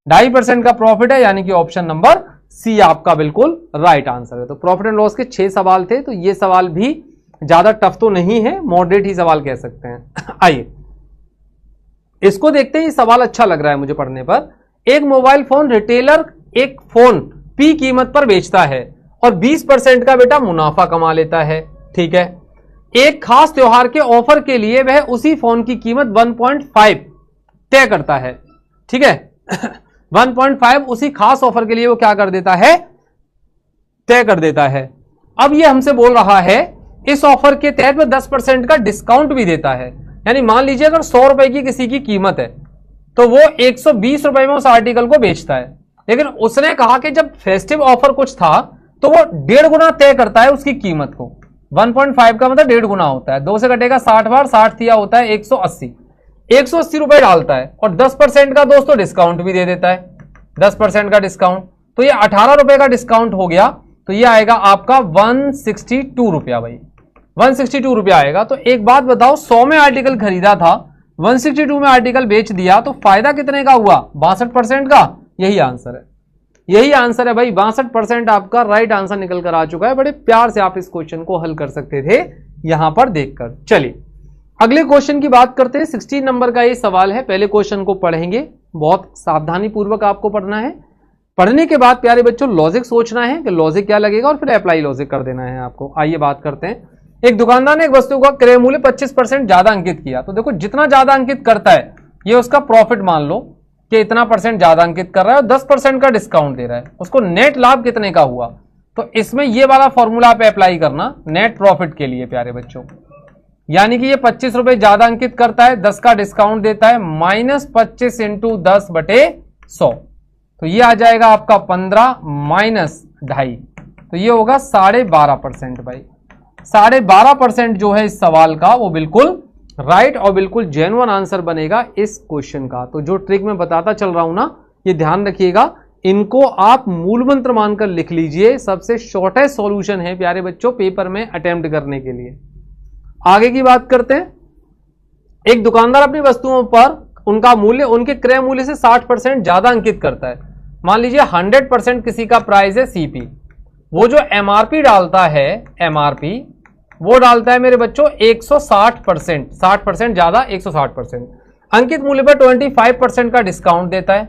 2.5% का प्रॉफिट है, यानी कि ऑप्शन नंबर सी आपका बिल्कुल राइट आंसर है। तो प्रॉफिट एंड लॉस के 6 सवाल थे, तो ये सवाल भी ज्यादा टफ तो नहीं है, मॉडरेट ही सवाल कह सकते हैं। आइए इसको देखते हैं, ये सवाल अच्छा लग रहा है मुझे पढ़ने पर। एक मोबाइल फोन रिटेलर एक फोन P कीमत पर बेचता है और 20% का बेटा मुनाफा कमा लेता है। ठीक है। एक खास त्योहार के ऑफर के लिए वह उसी फोन की कीमत 1.5 तय करता है। ठीक है। 1.5 उसी खास ऑफर के लिए वो क्या कर देता है, तय कर देता है। अब ये हमसे बोल रहा है इस ऑफर के तहत में 10% का डिस्काउंट भी देता है। यानी मान लीजिए अगर 100 रुपए की किसी की कीमत है तो वो 120 रुपए में उस आर्टिकल को बेचता है, लेकिन उसने कहा कि जब फेस्टिव ऑफर कुछ था तो वो 1.5 गुना तय करता है उसकी कीमत को। 1.5 का मतलब 1.5 गुना होता है, 2 से कटेगा 60 बार, 60 दिया होता है 180 रुपए डालता है और 10% का दोस्तों डिस्काउंट भी दे देता है, 10% का डिस्काउंट, तो ये 18 रुपए का डिस्काउंट हो गया। तो ये आएगा आपका 162 रुपया भाई, 162 रुपया आएगा। तो एक बात बताओ, 100 में आर्टिकल खरीदा था, 162 में आर्टिकल बेच दिया, तो फायदा कितने का हुआ, 62% का। यही आंसर है, यही आंसर है भाई, 62% आपका राइट आंसर निकल कर आ चुका है। बड़े प्यार से आप इस क्वेश्चन को हल कर सकते थे यहां पर देखकर। चलिए अगले क्वेश्चन की बात करते हैं। 16 नंबर का ये सवाल है। पहले क्वेश्चन को पढ़ेंगे, बहुत सावधानी पूर्वक आपको पढ़ना है। पढ़ने के बाद प्यारे बच्चों लॉजिक सोचना है कि लॉजिक क्या लगेगा और फिर अप्लाई लॉजिक कर देना है आपको। आइए बात करते हैं। एक दुकानदार ने एक वस्तु का क्रय मूल्य 25% ज्यादा अंकित किया। तो देखो जितना ज्यादा अंकित करता है ये उसका प्रॉफिट मान लो कि इतना % ज्यादा अंकित कर रहा है और 10% का डिस्काउंट दे रहा है। उसको नेट लाभ कितने का हुआ? तो इसमें ये वाला फॉर्मूला पे अप्लाई करना नेट प्रॉफिट के लिए प्यारे बच्चों। यानी कि ये 25 रुपए ज्यादा अंकित करता है, 10 का डिस्काउंट देता है, -25 × 10/100। तो ये आ जाएगा आपका 15 माइनस 2.5, तो ये होगा 12.5% भाई। 12.5% जो है इस सवाल का वो बिल्कुल राइट और बिल्कुल जेन्युइन आंसर बनेगा इस क्वेश्चन का। तो जो ट्रिक मैं बताता चल रहा हूं ना, ये ध्यान रखिएगा, इनको आप मूल मंत्र मानकर लिख लीजिए। सबसे शॉर्टेस्ट सॉल्यूशन है प्यारे बच्चों पेपर में अटेम्प्ट करने के लिए। आगे की बात करते हैं। एक दुकानदार अपनी वस्तुओं पर उनका मूल्य उनके क्रय मूल्य से 60% ज्यादा अंकित करता है। मान लीजिए 100% किसी का प्राइस है सीपी, वो जो एमआरपी डालता है, एमआरपी वो डालता है मेरे बच्चों 160%, 60% ज्यादा 160%। अंकित मूल्य पर 25% का डिस्काउंट देता है।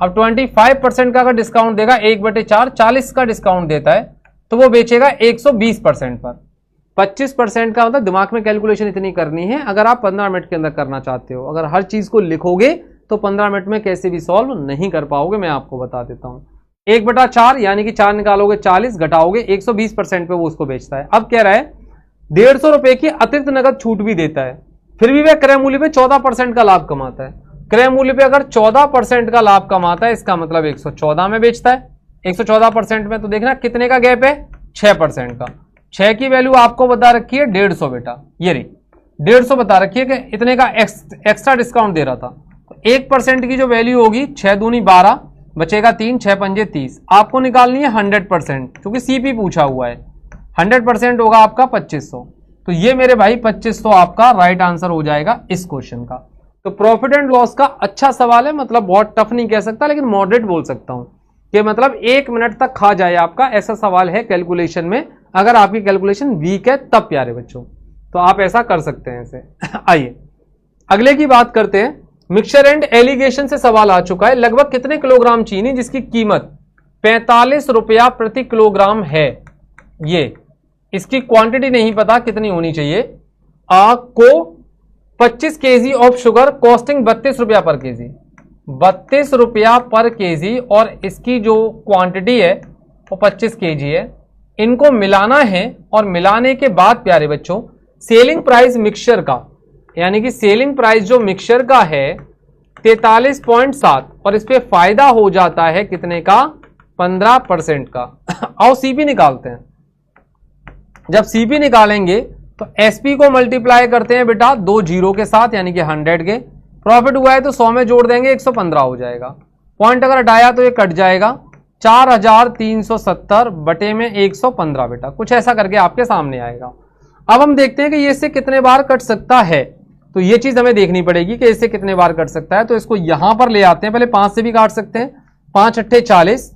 अब 25% का अगर डिस्काउंट देगा 1/4, 40 का डिस्काउंट देता है, तो वो बेचेगा 120% पर। 25% का मतलब दिमाग में कैलकुलेशन इतनी करनी है अगर आप 15 मिनट के अंदर करना चाहते हो। अगर हर चीज को लिखोगे तो 15 मिनट में कैसे भी सॉल्व नहीं कर पाओगे, मैं आपको बता देता हूं। 1/4 यानी कि 4 निकालोगे 40, घटाओगे 120% पे वो उसको बेचता है। अब कह रहा है 150 रुपए की अतिरिक्त नगद छूट भी देता है, फिर भी वह क्रय मूल्य पे 14% का लाभ कमाता है। क्रय मूल्य पे अगर 14% का लाभ कमाता है, इसका मतलब 114 में बेचता है। 114% में तो देखना कितने का गैप है, 6% का। 6 की वैल्यू आपको बता रखी है 150 बेटा, ये रही 150 बता रखी है कि इतने का एक्स्ट्रा डिस्काउंट दे रहा था। तो 1% की जो वैल्यू होगी 6 दूनी 12, बचेगा 3, 6 पंजे 30। आपको निकालनी है 100%, क्योंकि सीपी पूछा हुआ है। 100% होगा आपका 2500। तो ये मेरे भाई 2500 आपका राइट आंसर हो जाएगा इस क्वेश्चन का। तो प्रॉफिट एंड लॉस का अच्छा सवाल है, मतलब बहुत टफ नहीं कह सकता लेकिन मॉडरेट बोल सकता हूं कि मतलब 1 मिनट तक खा जाए आपका, ऐसा सवाल है कैलकुलेशन में। अगर आपकी कैलकुलेशन वीक है तब प्यारे बच्चों, तो आप ऐसा कर सकते हैं इसे। आइए अगले की बात करते हैं। मिक्सचर एंड एलिगेशन से सवाल आ चुका है। लगभग कितने किलोग्राम चीनी जिसकी कीमत 45 रुपया प्रति किलोग्राम है, ये इसकी क्वांटिटी नहीं पता कितनी होनी चाहिए। को 25 केजी ऑफ शुगर कॉस्टिंग 32 रुपया पर केजी, 32 रुपया पर केजी, और इसकी जो क्वांटिटी है वो 25 केजी है। इनको मिलाना है और मिलाने के बाद प्यारे बच्चों सेलिंग प्राइस मिक्सचर का, यानी कि सेलिंग प्राइस जो मिक्सचर का है 43.7, और इस पे फायदा हो जाता है कितने का, 15% का। आओ सीपी निकालते हैं। जब सीपी निकालेंगे तो एसपी को मल्टीप्लाई करते हैं बेटा 2 जीरो के साथ, यानी कि 100 के। प्रॉफिट हुआ है तो 100 में जोड़ देंगे 115 हो जाएगा। पॉइंट अगर हटाया तो ये कट जाएगा, 4370 बटे में 115 बेटा, कुछ ऐसा करके आपके सामने आएगा। अब हम देखते हैं कि ये इससे कितने बार कट सकता है, तो ये चीज हमें देखनी पड़ेगी कि इससे कितने बार कट सकता है। तो इसको यहां पर ले आते हैं, पहले 5 से भी काट सकते हैं। 5 अट्ठे 40,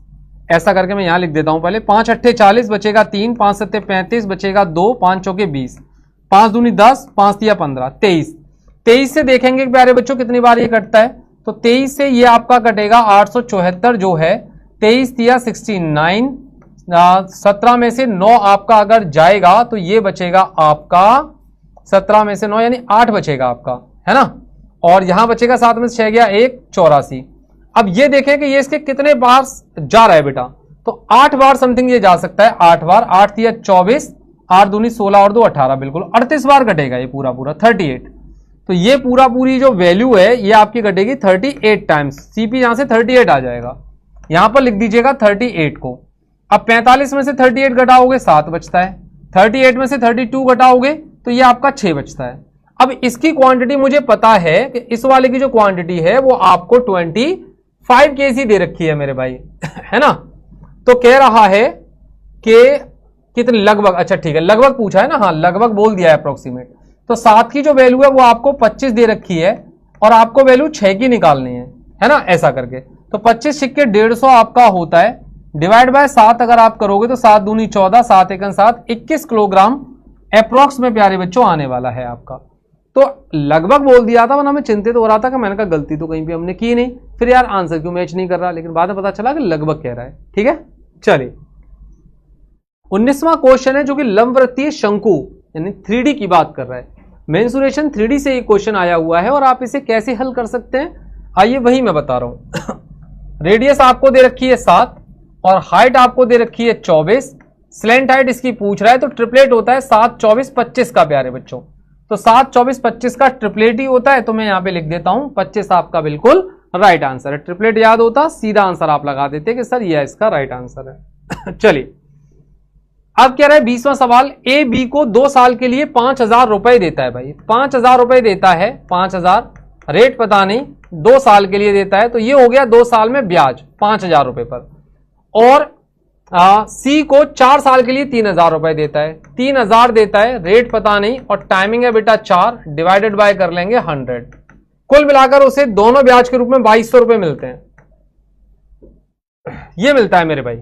ऐसा करके मैं यहां लिख देता हूं पहले। 5 अट्ठे 40 बचेगा 3, 5 सत्ते 35 बचेगा 2, 5 चौके 20, 5 दूनी 10, 5 तिया 15, 23। 23 से देखेंगे प्यारे बच्चों कितनी बार ये कटता है, तो 23 से ये आपका कटेगा 874 जो है, 23 तिया 69, 17 में से 9 आपका अगर जाएगा तो ये बचेगा आपका 17 में से 9 यानी 8 बचेगा आपका, है ना। और यहां बचेगा 7 में से 6 गया 1, 84। अब ये देखें कि ये इसके कितने बार जा रहा है बेटा, तो 8 बार समथिंग ये जा सकता है। 8 बार, 8 तिया 24, 8 दूनी 16 और 2 18, बिल्कुल 38 बार कटेगा ये पूरा 38। तो ये पूरी जो वैल्यू है ये आपकी कटेगी 38 टाइम्स। सीपी यहां से 38 आ जाएगा, यहां पर लिख दीजिएगा 38 को। अब 45 में से 38 घटाओगे 7 बचता है, 38 में से 32 घटाओगे तो ये आपका 6 बचता है। अब इसकी क्वांटिटी मुझे पता है कि इस वाले की जो क्वांटिटी है वो आपको 25 केजी दे रखी है मेरे भाई, है ना। तो कह रहा है कि कितने लगभग, अच्छा ठीक है लगभग पूछा है ना, हाँ लगभग बोल दिया है अप्रोक्सीमेट। तो 7 की जो वैल्यू है वो आपको 25 दे रखी है और आपको वैल्यू 6 की निकालनी है ना, ऐसा करके। तो 25 सिक्के 150 आपका होता है, डिवाइड बाय 7 अगर आप करोगे तो 7 दूनी 14, 7 एकन 7, 21 किलोग्राम अप्रोक्स में प्यारे बच्चों आने वाला है आपका। तो लगभग बोल दिया था, वरना मैं चिंतित हो रहा था कि मैंने कहा गलती तो कहीं भी हमने की नहीं, फिर यार आंसर क्यों मैच नहीं कर रहा, लेकिन बाद में पता चला कि लगभग कह रहा है। ठीक है, चलिए 19वां क्वेश्चन है जो कि लंबवृत्तीय शंकु यानी 3D की बात कर रहा है। मेंसुरेशन 3D से ये क्वेश्चन आया हुआ है और आप इसे कैसे हल कर सकते हैं, आइए वही मैं बता रहा हूं। रेडियस आपको दे रखी है 7 और हाइट आपको दे रखी है 24, स्लैंट हाइट इसकी पूछ रहा है, तो ट्रिपलेट होता है 7 24 25 का प्यारे बच्चों। तो 7 24 25 का ट्रिपलेट ही होता है, तो मैं यहां पे लिख देता हूं 25 आपका बिल्कुल राइट आंसर है। ट्रिपलेट याद होता सीधा आंसर आप लगा देते कि सर यह इसका राइट आंसर है। चलिए अब क्या रहा है 20वां सवाल, ए बी को 2 साल के लिए 5000 रुपए देता है। भाई 5000 रुपए देता है, 5000 रेट पता नहीं, 2 साल के लिए देता है, तो ये हो गया 2 साल में ब्याज 5000 रुपए पर। और सी को 4 साल के लिए 3000 रुपए देता है, 3000 देता है, रेट पता नहीं और टाइमिंग है बेटा 4, डिवाइडेड बाय कर लेंगे 100। कुल मिलाकर उसे दोनों ब्याज के रूप में 2200 रुपए मिलते हैं। ये मिलता है मेरे भाई,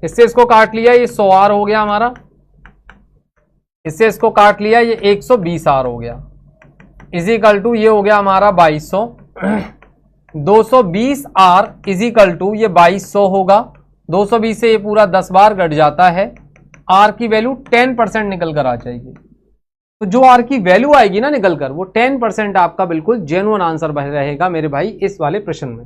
इससे इसको काट लिया, ये 100 आर हो गया हमारा, इससे इसको काट लिया, ये 120 आर हो गया, इजिकल टू ये हो गया हमारा 2200। 220 आर इजिकल टू ये 2200 होगा, 220 से ये पूरा 10 बार घट जाता है, आर की वैल्यू 10% निकल कर आ जाएगी। तो जो आर की वैल्यू आएगी ना निकल कर, वो 10% आपका बिल्कुल जेन्युइन आंसर रहेगा मेरे भाई इस वाले प्रश्न में।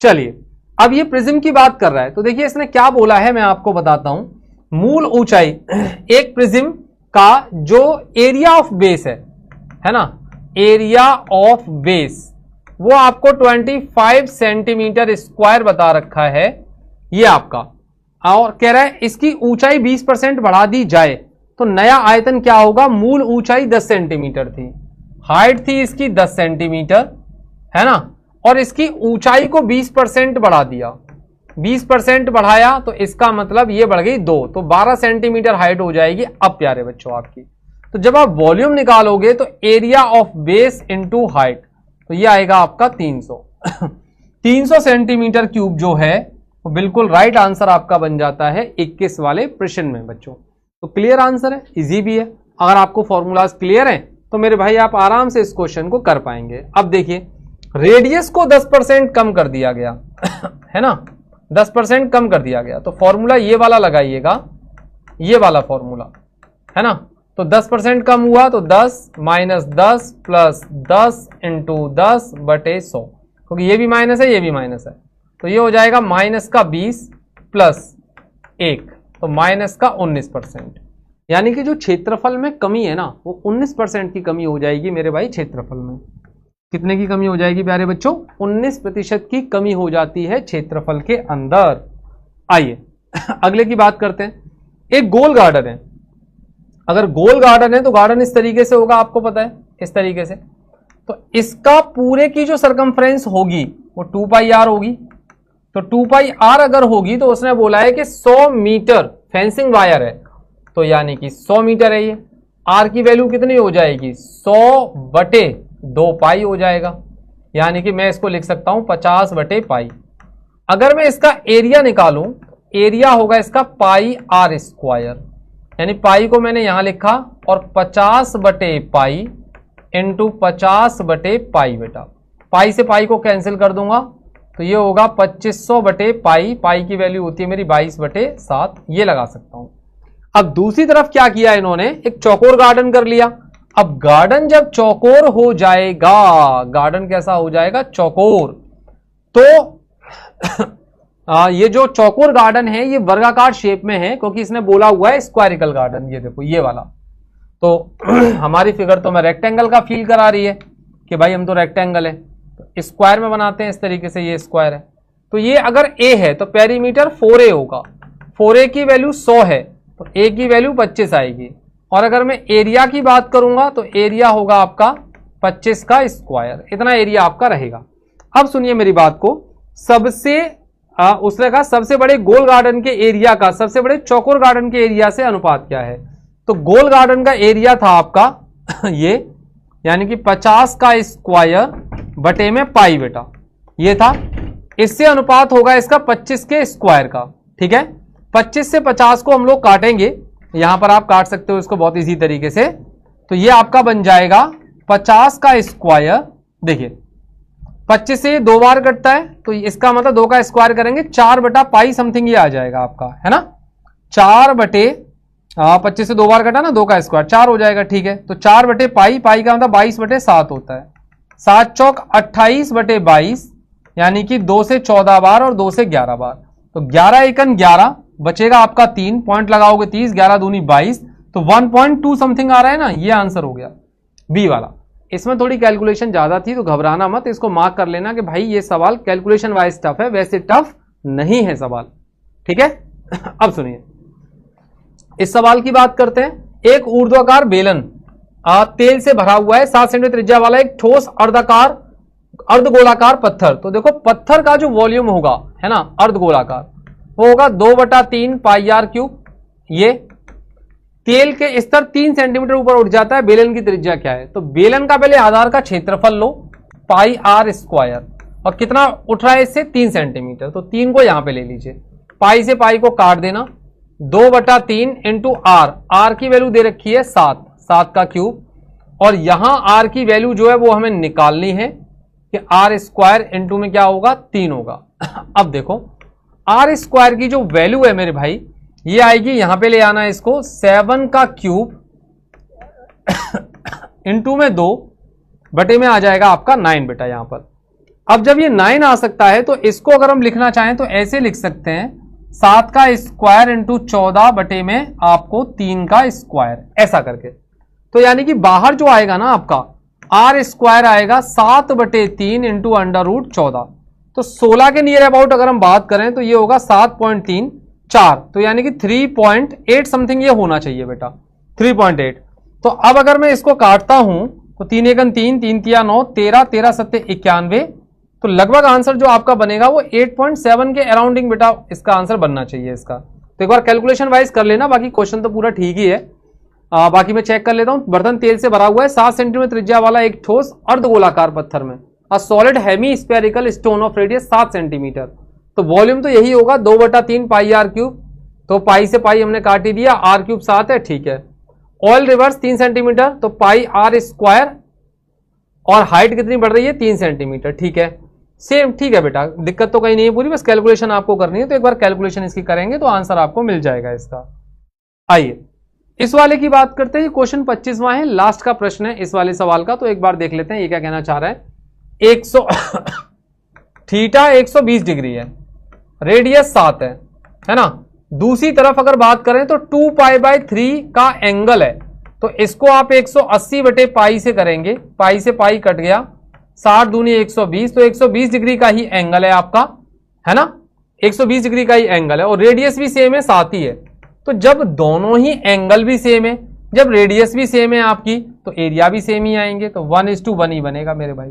चलिए अब ये प्रिज्म की बात कर रहा है, तो देखिए इसने क्या बोला है मैं आपको बताता हूं। मूल ऊंचाई एक प्रिज्म का जो एरिया ऑफ बेस है ना, एरिया ऑफ बेस वो आपको 25 सेंटीमीटर स्क्वायर बता रखा है ये आपका, और कह रहा है इसकी ऊंचाई 20% बढ़ा दी जाए तो नया आयतन क्या होगा। मूल ऊंचाई 10 सेंटीमीटर थी, हाइट थी इसकी 10 सेंटीमीटर है ना, और इसकी ऊंचाई को 20% बढ़ा दिया, 20% बढ़ाया तो इसका मतलब ये बढ़ गई 2, तो 12 सेंटीमीटर हाइट हो जाएगी। अब प्यारे बच्चों आपकी, तो जब आप वॉल्यूम निकालोगे तो area of base into height, तो ये आएगा आपका 300। 300 सेंटीमीटर क्यूब जो है वो बिल्कुल राइट आंसर आपका बन जाता है 21 वाले प्रश्न में बच्चों। तो क्लियर आंसर है, इजी भी है। अगर आपको फॉर्मूलाज क्लियर हैं तो मेरे भाई आप आराम से इस क्वेश्चन को कर पाएंगे। अब देखिए रेडियस को 10% कम कर दिया गया है ना, 10% कम कर दिया गया, तो फॉर्मूला ये वाला लगाइएगा, ये वाला फॉर्मूला है ना। तो 10% कम हुआ तो 10 माइनस 10 प्लस 10 इंटू 10 बटे 100, क्योंकि ये भी माइनस है ये भी माइनस है, तो ये हो जाएगा माइनस का 20 प्लस 1, तो माइनस का 19%। यानी कि जो क्षेत्रफल में कमी है ना वो 19% की कमी हो जाएगी मेरे भाई क्षेत्रफल में। कितने की कमी हो जाएगी प्यारे बच्चों, 19% की कमी हो जाती है क्षेत्रफल के अंदर। आइए अगले की बात करते हैं। एक गोल गार्डन है, अगर गोल गार्डन है तो गार्डन इस तरीके से होगा, आपको पता है इस तरीके से, तो इसका पूरे की जो सरकमफ्रेंस होगी वो 2 पाई आर होगी। तो 2 पाई आर अगर होगी तो उसने बोला है कि 100 मीटर फेंसिंग वायर है, तो यानी कि 100 मीटर है ये, आर की वैल्यू कितनी हो जाएगी 100 बटे 2 पाई हो जाएगा, यानी कि मैं इसको लिख सकता हूं 50 बटे पाई। अगर मैं इसका एरिया निकालूं, एरिया होगा इसका पाई आर स्क्वायर, यानी पाई को मैंने यहां लिखा और 50 बटे पाई इंटू 50 बटे पाई, बेटा पाई से पाई को कैंसिल कर दूंगा तो ये होगा 2500 बटे पाई, पाई की वैल्यू होती है मेरी 22 बटे 7, ये लगा सकता हूं। अब दूसरी तरफ क्या किया इन्होंने, एक चौकोर गार्डन कर लिया। अब गार्डन जब चौकोर हो जाएगा, गार्डन कैसा हो जाएगा चौकोर, तो ये जो चौकोर गार्डन है ये वर्गाकार शेप में है, क्योंकि इसने बोला हुआ है स्क्वायरिकल गार्डन, ये देखो ये वाला। तो हमारी फिगर तो मैं रेक्टेंगल का फील करा रही है कि भाई हम तो रेक्टेंगल है, तो स्क्वायर में बनाते हैं इस तरीके से, ये स्क्वायर है। तो ये अगर a है तो पेरीमीटर 4a होगा, 4a की वैल्यू 100 है तो a की वैल्यू 25 आएगी। और अगर मैं एरिया की बात करूंगा तो एरिया होगा आपका 25 का स्क्वायर, इतना एरिया आपका रहेगा। अब सुनिए मेरी बात को, सबसे उसने कहा सबसे बड़े गोल गार्डन के एरिया का सबसे बड़े चौकोर गार्डन के एरिया से अनुपात क्या है। तो गोल गार्डन का एरिया था आपका ये, यानी कि 50 का स्क्वायर बटे में पाई, बेटा ये था, इससे अनुपात होगा इसका 25 के स्क्वायर का। ठीक है, 25 से 50 को हम लोग काटेंगे, यहां पर आप काट सकते हो इसको बहुत इजी तरीके से, तो ये आपका बन जाएगा 50 का स्क्वायर, देखिए 25 से 2 बार कटता है तो इसका मतलब 2 का स्क्वायर करेंगे 4 बटा पाई समथिंग ये आ जाएगा आपका, है ना। 4 बटे 25 से 2 बार कटा ना, 2 का स्क्वायर 4 हो जाएगा, ठीक है। तो 4 बटे पाई, पाई का मतलब 22 बटे 7 होता है। 7 चौक 28 बटे 22 यानी कि 2 से 14 बार और 2 से 11 बार। तो 11 एकन 11 बचेगा आपका 3 पॉइंट लगाओगे 30, 11 दूनी 22, तो 1.2 समथिंग आ रहा है ना, ये आंसर हो गया बी वाला। इसमें थोड़ी कैलकुलेशन ज्यादा थी तो घबराना मत, इसको मार्क कर लेना कि भाई ये सवाल कैलकुलेशन वाइज टफ है, वैसे टफ नहीं है सवाल, ठीक है। अब सुनिए इस सवाल की बात करते हैं। एक ऊर्ध्वाकार बेलन तेल से भरा हुआ है, 7 सेंटीमीटर त्रिज्या वाला एक ठोस अर्धगोलाकार पत्थर। तो देखो पत्थर का जो वॉल्यूम होगा, है ना, अर्धगोलाकार, वो होगा 2/3 पाई आर क्यूब। ये तेल के स्तर 3 सेंटीमीटर ऊपर उठ जाता है, बेलन की त्रिज्या क्या है? तो बेलन का पहले आधार का क्षेत्रफल लो, पाई आर स्क्वायर, और कितना उठ रहा है इससे 3 सेंटीमीटर, तो 3 को यहां पे ले लीजिए, पाई से पाई को काट देना, 2/3 इंटू आर, आर की वैल्यू दे रखी है 7, 7 का क्यूब, और यहां आर की वैल्यू जो है वो हमें निकालनी है कि आर स्क्वायर इंटू में क्या होगा 3 होगा। अब देखो आर स्क्वायर की जो वैल्यू है मेरे भाई ये आएगी, यहां पे ले आना है इसको, 7 का क्यूब इंटू में 2 बटे में आ जाएगा आपका 9 बेटा यहां पर। अब जब ये 9 आ सकता है तो इसको अगर हम लिखना चाहें तो ऐसे लिख सकते हैं, 7 का स्क्वायर इंटू 14 बटे में आपको 3 का स्क्वायर, ऐसा करके। तो यानी कि बाहर जो आएगा ना आपका आर स्क्वायर आएगा 7/3 इंटू √14। तो 16 के नियर अबाउट अगर हम बात करें तो ये होगा 7.34, तो यानी कि 3.8 समथिंग ये होना चाहिए बेटा, 3.8। तो अब अगर मैं इसको काटता हूं तो 3 एकन 3, 3 तिया 9, 13, 13 सत्ते 91, तो लगभग आंसर जो आपका बनेगा वो 8.7 के अराउंडिंग बेटा इसका आंसर बनना चाहिए इसका। तो एक बार कैलकुलेशन वाइज कर लेना, बाकी क्वेश्चन तो पूरा ठीक ही है। बाकी मैं चेक कर लेता हूं। बर्तन तेल से भरा हुआ है, 7 सेंटीमीटर त्रिज्या वाला एक ठोस अर्धगोलाकार पत्थर में, a solid hemispherical stone of radius 7 centimetre. तो वॉल्यूम तो यही होगा 2/3 पाई आर क्यूब, तो पाई से पाई हमने काट ही दिया, आर क्यूब 7 है, ठीक है। ऑयल रिवर्स 3 सेंटीमीटर, तो पाई आर स्क्वायर, और हाइट कितनी बढ़ रही है 3 सेंटीमीटर, ठीक है, सेम, ठीक है बेटा, दिक्कत तो कहीं नहीं है पूरी, बस कैलकुलेशन आपको करनी है। तो एक बार कैलकुलेशन इसकी करेंगे तो आंसर आपको मिल जाएगा इसका। आइए इस वाले की बात करते हैं, क्वेश्चन 25वां है, लास्ट का प्रश्न है इस वाले सवाल का। तो एक बार देख लेते हैं ये क्या कहना चाह रहा है। 100 थीटा 120 डिग्री है, रेडियस 7 है ना। दूसरी तरफ अगर बात करें तो 2π/3 का एंगल है, तो इसको आप 180 बटे पाई से करेंगे, पाई से पाई कट गया, 60 दूनी 120, तो 120 डिग्री का ही एंगल है आपका, है ना, 120 डिग्री का ही एंगल है, और रेडियस भी सेम है, 7 ही है। तो जब दोनों ही एंगल भी सेम है, जब रेडियस भी सेम है आपकी, तो एरिया भी सेम ही आएंगे, तो 1:1 ही बनेगा मेरे भाई,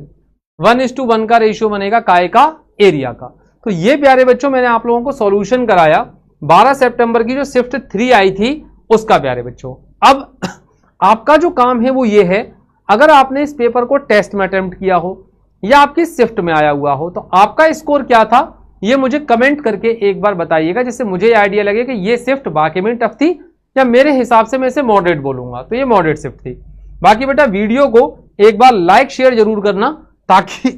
1:1 का रेशियो बनेगा काय का, एरिया का। तो ये प्यारे बच्चों मैंने आप लोगों को सॉल्यूशन कराया 12 सितंबर की जो शिफ्ट 3 आई थी उसका प्यारे बच्चों। अब आपका जो काम है वो ये है, अगर आपने इस पेपर को टेस्ट में अटेम्प्ट किया हो या आपकी शिफ्ट में आया हुआ हो तो आपका स्कोर क्या था ये मुझे कमेंट करके एक बार बताइएगा, जिससे मुझे आइडिया लगे कि ये शिफ्ट बाकी में टफ थी या मेरे हिसाब से मैं इसे मॉडरेट बोलूंगा, तो ये मॉडरेट शिफ्ट थी। बाकी बेटा वीडियो को एक बार लाइक शेयर जरूर करना, ताकि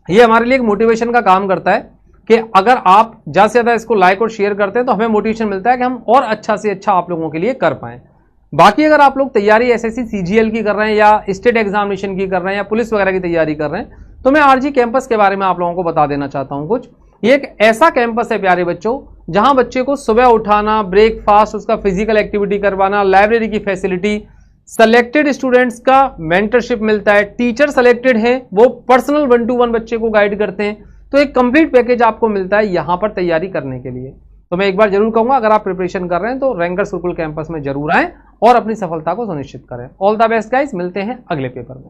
ये हमारे लिए एक मोटिवेशन का काम करता है कि अगर आप ज्यादा से ज्यादा इसको लाइक और शेयर करते हैं तो हमें मोटिवेशन मिलता है कि हम और अच्छा से अच्छा आप लोगों के लिए कर पाएं। बाकी अगर आप लोग तैयारी एसएससी सीजीएल की कर रहे हैं या स्टेट एग्जामिनेशन की कर रहे हैं या पुलिस वगैरह की तैयारी कर रहे हैं, तो मैं आरजी कैंपस के बारे में आप लोगों को बता देना चाहता हूं कुछ। ये एक ऐसा कैंपस है प्यारे बच्चों जहां बच्चे को सुबह उठाना, ब्रेकफास्ट, उसका फिजिकल एक्टिविटी करवाना, लाइब्रेरी की फैसिलिटी, सेलेक्टेड स्टूडेंट्स का मेंटरशिप मिलता है, टीचर सेलेक्टेड है, वो पर्सनल 1-to-1 बच्चे को गाइड करते हैं। तो एक कंप्लीट पैकेज आपको मिलता है यहां पर तैयारी करने के लिए। तो मैं एक बार जरूर कहूंगा अगर आप प्रिपरेशन कर रहे हैं तो रैंकर्स गुरुकुल कैंपस में जरूर आएं और अपनी सफलता को सुनिश्चित करें। ऑल द बेस्ट गाइस, मिलते हैं अगले पेपर में।